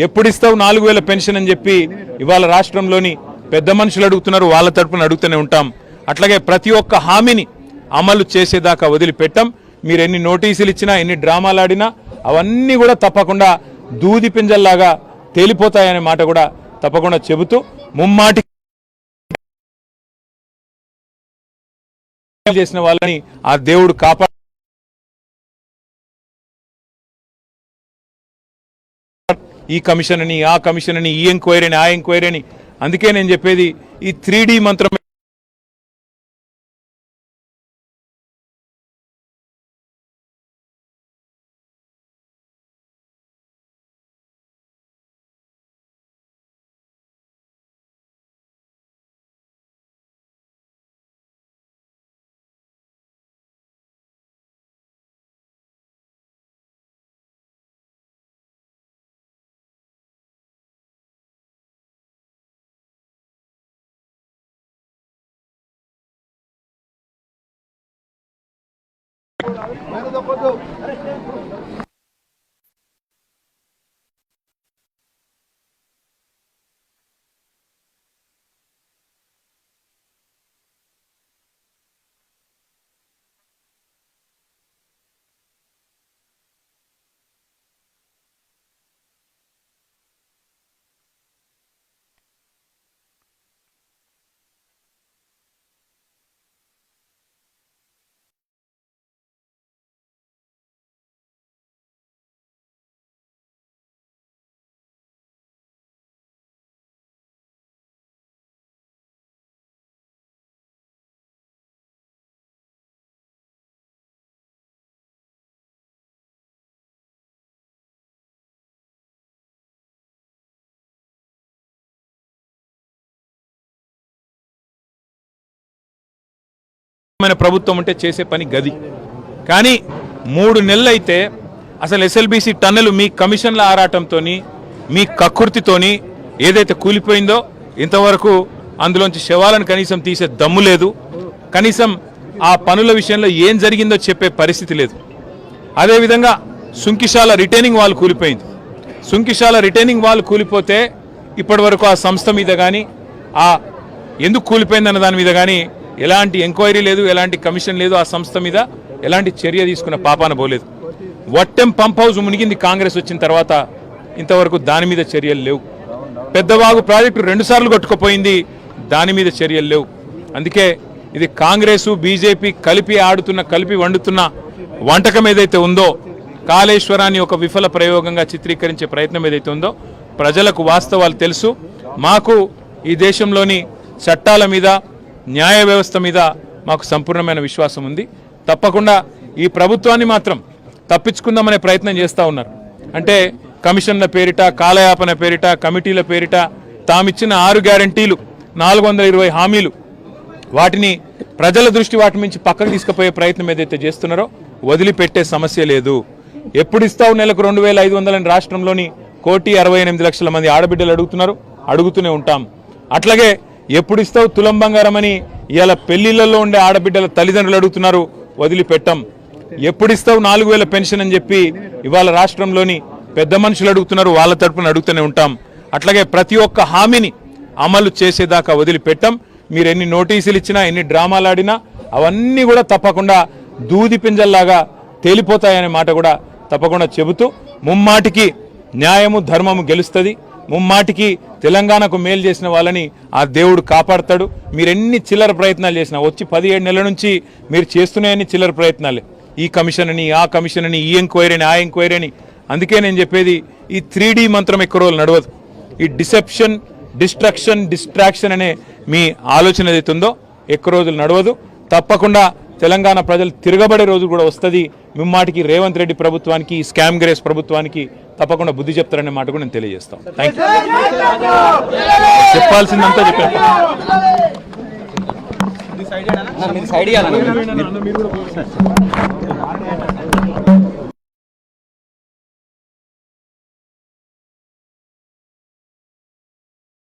ఎప్పుడు ఇస్తావు 4000 పెన్షన్ అని చెప్పి ఇవాళ రాష్ట్రంలోని పెద్ద మనుషులు అడుగుతున్నారు, వాళ్ళ తరపున అడుగుతూనే ఉంటాం. అట్లాగే ప్రతి ఒక్క హామీని అమలు చేసేదాకా వదిలిపెట్టాం. మీరు ఎన్ని నోటీసులు ఇచ్చినా, ఎన్ని డ్రామాలు ఆడినా అవన్నీ కూడా తప్పకుండా దూది పింజల్లాగా తేలిపోతాయనే మాట కూడా తప్పకుండా చెబుతూ ముమ్మాటి చేసిన వాళ్ళని ఆ దేవుడు కాపాడు. ఈ కమిషన్ అని, ఆ కమిషన్ అని, ఈ ఎంక్వైరీ అని, ఆ ఎంక్వైరీ అని. అందుకే నేను చెప్పేది ఈ 3D మంత్రం ప్రభుత్వం ఉంటే చేసే పని గది. కానీ 3 నెలలు అయితే అసలు ఎస్ఎల్బీసీ టన్నెలు మీ కమిషన్ల ఆరాటంతో, మీ కక్కుర్తితోని ఏదైతే కూలిపోయిందో ఇంతవరకు అందులోంచి శవాలను కనీసం తీసే దమ్ము లేదు. కనీసం ఆ పనుల విషయంలో ఏం జరిగిందో చెప్పే పరిస్థితి లేదు. అదేవిధంగా సుంకిశాల రిటైనింగ్ వాల్ కూలిపోయింది. సుంకిశాల రిటైనింగ్ వాల్ కూలిపోతే ఇప్పటి వరకు ఆ సంస్థ మీద కానీ, ఆ ఎందుకు కూలిపోయిందన్న దాని మీద కానీ ఎలాంటి ఎంక్వైరీ లేదు, ఎలాంటి కమిషన్ లేదు. ఆ సంస్థ మీద ఎలాంటి చర్య తీసుకున్న పాపాన పోలేదు. వట్టెం పంప్ హౌస్ మునిగింది కాంగ్రెస్ వచ్చిన తర్వాత, ఇంతవరకు దాని మీద చర్యలు లేవు. పెద్దవాగు ప్రాజెక్టు 2 సార్లు కొట్టుకుపోయింది, దాని మీద చర్యలు లేవు. అందుకే ఇది కాంగ్రెసు బీజేపీ కలిపి వండుతున్న వంటకం ఏదైతే ఉందో, కాళేశ్వరాన్ని ఒక విఫల ప్రయోగంగా చిత్రీకరించే ప్రయత్నం ఏదైతే ఉందో, ప్రజలకు వాస్తవాలు తెలుసు. మాకు ఈ దేశంలోని చట్టాల మీద, న్యాయ వ్యవస్థ మీద మాకు సంపూర్ణమైన విశ్వాసం ఉంది. తప్పకుండా ఈ ప్రభుత్వాన్ని మాత్రం తప్పించుకుందామనే ప్రయత్నం చేస్తూ ఉన్నారు. అంటే కమిషన్ల పేరిట, కాలయాపన పేరిట, కమిటీల పేరిట తామిచ్చిన 6 గ్యారంటీలు, 420 హామీలు, వాటిని ప్రజల దృష్టి వాటి నుంచి పక్కకు తీసుకుపోయే ప్రయత్నం ఏదైతే చేస్తున్నారో వదిలిపెట్టే సమస్య లేదు. ఎప్పుడు ఇస్తావు నెలకు 2500 అని రాష్ట్రంలోని 1,68,00,000 మంది ఆడబిడ్డలు అడుగుతున్నారు, అడుగుతూనే ఉంటాం. అట్లాగే ఎప్పుడు ఇస్తావు తులం బంగారం అని ఇవాళ పెళ్లిళ్లలో ఉండే ఆడబిడ్డల తల్లిదండ్రులు అడుగుతున్నారు, వదిలిపెట్టాం. ఎప్పుడు ఇస్తావు 4000 పెన్షన్ అని చెప్పి ఇవాళ రాష్ట్రంలోని పెద్ద మనుషులు అడుగుతున్నారు, వాళ్ళ తరపున అడుగుతూనే ఉంటాం. అట్లాగే ప్రతి ఒక్క హామీని అమలు చేసేదాకా వదిలిపెట్టాం. మీరు ఎన్ని నోటీసులు ఇచ్చినా, ఎన్ని డ్రామాలు ఆడినా అవన్నీ కూడా తప్పకుండా దూది పింజల్లాగా తేలిపోతాయనే మాట కూడా తప్పకుండా చెబుతూ ముమ్మాటికి న్యాయము ధర్మము గెలుస్తుంది. ముమ్మాటికి తెలంగాణకు మేలు చేసిన వాళ్ళని ఆ దేవుడు కాపాడతాడు. మీరు ఎన్ని చిల్లర ప్రయత్నాలు చేసినా, వచ్చి 17 నెలల నుంచి మీరు చేస్తున్నాయని చిల్లర ప్రయత్నాలే. ఈ కమిషన్ అని, ఆ కమిషన్ అని, ఈ ఎంక్వైరీ అని, ఆ ఎంక్వైరీ అని. అందుకే నేను చెప్పేది ఈ 3D మంత్రం ఎక్కువ రోజులు నడవదు. ఈ డిసెప్షన్, డిస్ట్రాక్షన్ అనే మీ ఆలోచన ఏదైతే ఉందో ఎక్కువ రోజులు నడవదు. తప్పకుండా తెలంగాణ ప్రజలు తిరగబడే రోజు కూడా వస్తుంది. మిమ్మాటికి రేవంత్ రెడ్డి ప్రభుత్వానికి, స్కామ్ గ్రేస్ ప్రభుత్వానికి తప్పకుండా బుద్ధి చెప్తారనే మాట కూడా నేను తెలియజేస్తాను. Thank you. చెప్పాల్సిందంతా చెప్పాను.